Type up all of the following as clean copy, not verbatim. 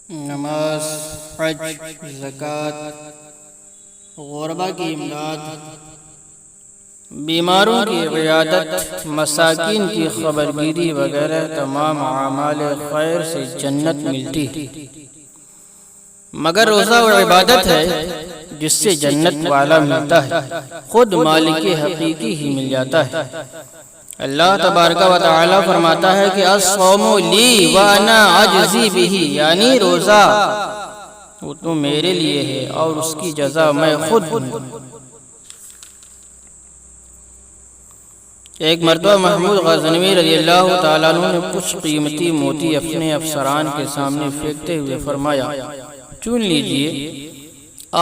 نماز، حج، زکوٰۃ، غربا کی امداد، بیماروں کی عیادت، مساکین کی خبرگیری وغیرہ تمام اعمال خیر سے جنت ملتی ہے، مگر روزہ وہ عبادت ہے جس سے جنت والا ملتا ہے، خود مالک حقیقی ہی مل جاتا ہے۔ اللہ تبارک و تعالی فرماتا ہے کہ الصوم لی وانا اجزی بہ، یعنی روزہ وہ تو میرے لیے ہے اور اس کی جزا میں خود ہوں۔ ایک مرتبہ محمود غزنوی رضی اللہ تعالیٰ عنہ نے کچھ قیمتی موتی اپنے افسران کے سامنے پھینکتے ہوئے فرمایا، چن لیجئے،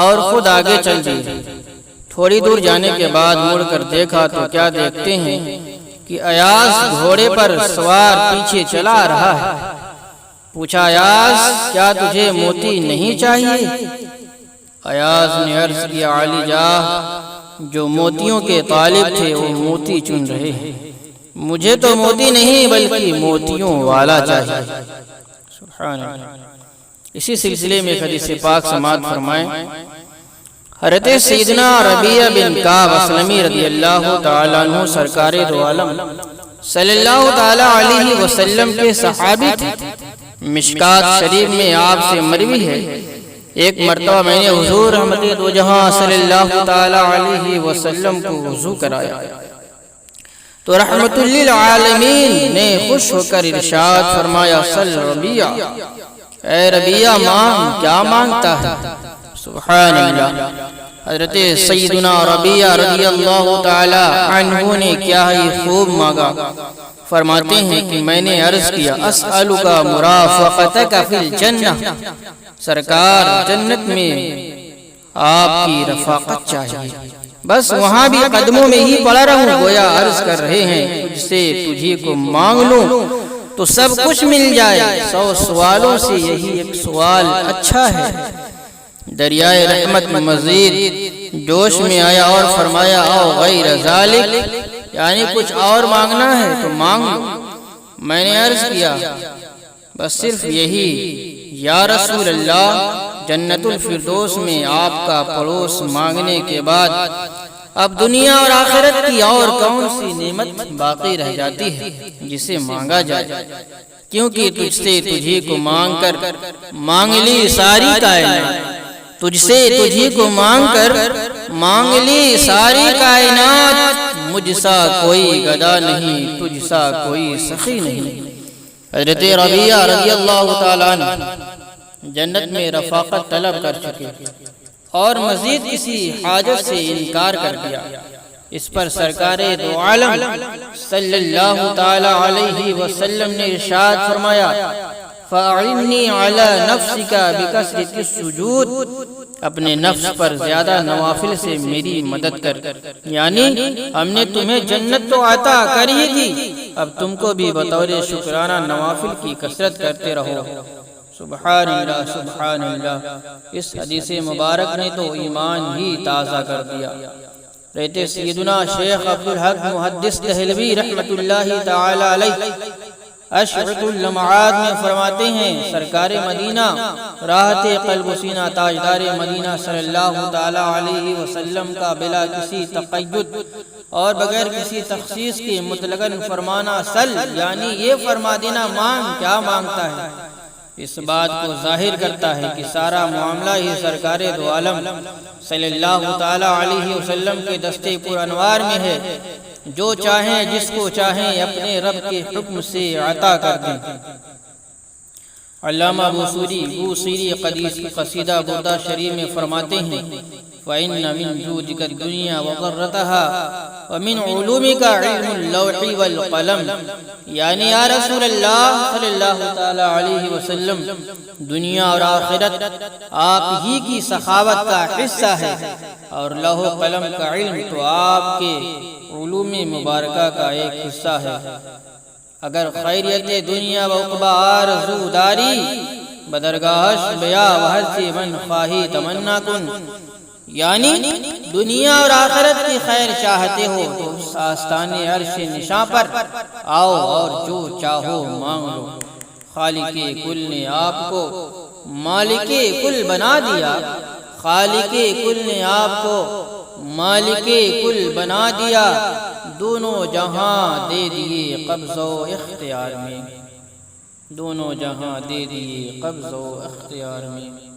اور خود آگے چل دیے۔ تھوڑی دور جانے کے بعد مڑ کر دیکھا تو کیا دیکھتے ہیں کہ ایاز گھوڑے پر سوار پیچھے چلا رہا ہے۔ پوچھا، ایاز کیا تجھے موتی نہیں چاہیے؟ ایاز نے عرض کیا، عالی جاہ جو موتیوں کے طالب تھے وہ موتی چن رہے ہیں، مجھے تو موتی نہیں بلکہ موتیوں والا چاہیے۔ سبحان اللہ۔ اسی سلسلے میں حدیث پاک سماعت فرمائیں، حضرت سیدنا ربیعہ بن کعب اسلمی رضی اللہ تعالیٰ عنہ سرکار دو عالم صلی اللہ تعالیٰ علیہ وسلم کے صحابی تھے۔ مشکات شریف میں آپ سے مروی ہے، ایک مرتبہ میں نے حضور رحمت دو جہاں صلی اللہ تعالیٰ علیہ وسلم کو وضو کرایا تو رحمت للعالمین نے خوش ہو کر ارشاد فرمایا، صل ربیعہ، اے ربیعہ مانگ، کیا مانگتا ہے؟ سبحان اللہ۔ حضرت سیدنا ربیعہ رضی اللہ تعالی عنہ نے کیا ہی خوب مانگا۔ فرماتے ہیں کہ میں نے عرض کیا، اسألک مرافقتک فی الجنہ، سرکار جنت میں آپ کی رفاقت چاہیے، بس وہاں بھی قدموں میں ہی پڑا رہوں۔ گویا عرض کر رہے ہیں، تجھ سے تجھی کو مانگ لوں تو سب کچھ مل جائے، 100 سوالوں سے یہی ایک سوال اچھا ہے۔ دریائے رحمت مزید جوش میں آیا اور فرمایا، او غیر ذالک، یعنی کچھ اور مانگنا ہے تو مانگ لو۔ میں نے عرض کیا، بس صرف یہی، یا رسول اللہ، جنت الفردوس میں آپ کا پڑوس مانگنے کے بعد اب دنیا اور آخرت کی اور کون سی نعمت باقی رہ جاتی ہے جسے مانگا جائے؟ کیونکہ تجھ سے تجھی کو مانگ کر مانگ لی ساری کائنات، تجھ سے تجھی کو مانگ کر مانگ لی ساری کائنات، مجھ سا کوئی گدا نہیں، تجھ سا کوئی سخی نہیں۔ حضرت ربیعہ رضی اللہ تعالیٰ عنہ جنت میں رفاقت طلب کر چکے اور مزید کسی حاجت سے انکار کر دیا۔ اس پر سرکار دو عالم صلی اللہ تعالی علیہ وسلم نے ارشاد فرمایا، فَأَعِنِّي عَلَى نَفْسِكَ بِكَثْرَةِ السُّجُودِ، اپنے نفس پر زیادہ نوافل سے میری مدد کر، یعنی ہم نے تمہیں جنت تو عطا کر ہی دی، اب تم کو بھی بطور شکرانہ نوافل کی کثرت کرتے رہو۔ سبحان اللہ، سبحان اللہ۔ اس حدیث مبارک نے تو ایمان ہی تازہ کر دیا۔ رہتے سیدنا شیخ عبدالحق محدث دہلوی رحمت اللہ تعالی علیہ اشعت اللمعات میں فرماتے ہیں، سرکار مدینہ، راحت قلب و سینہ، تاجدار مدینہ صلی اللہ تعالی علیہ وسلم کا بلا کسی تقید اور بغیر کسی تخصیص کے مطلقاً فرمانا سل، یعنی یہ فرما دینا مانگ، کیا مانگتا ہے، اس بات کو ظاہر کرتا ہے کہ سارا معاملہ ہی سرکار دو عالم صلی اللہ تعالی علیہ وسلم کے دستے پر انوار میں ہے، جو چاہیں جس کو چاہیں اپنے رب کے حکم سے عطا کر دیں۔ علامہ بوصیری قصیدہ بردہ شریف میں فرماتے ہیں، فَإِنَّ مِن جُودِكَ الدُّنْيَا وَغَرَّتَهَا وَمِنْ عُلُومِكَ عِلْمُ اللَّوْحِ وَالْقَلَمِ، یعنی یا رسول اللہ صلی اللہ تعالی علیہ وسلم، دنیا اور آخرت آپ ہی کی سخاوت کا حصہ ہے، اور لوح و قلم کا علم تو آپ کے علوم مبارکہ کا ایک حصہ ہے۔ اگر خیریت دنیا و عقبہ آرزو داری، بدرگاہش بیا وحر سے من خواہی تمنا کن، یعنی دنیا اور آخرت کی خیر چاہتے ہو تو اس آستان عرش نشاں پر آؤ اور جو چاہو مانگ لو۔ خالق کل نے آپ کو مالک کل بنا دیا، خالق کل نے آپ کو مالک کل بنا دیا، دونوں جہاں دے دیے قبض و اختیار میں، دونوں جہاں دے دیے قبض و اختیار میں۔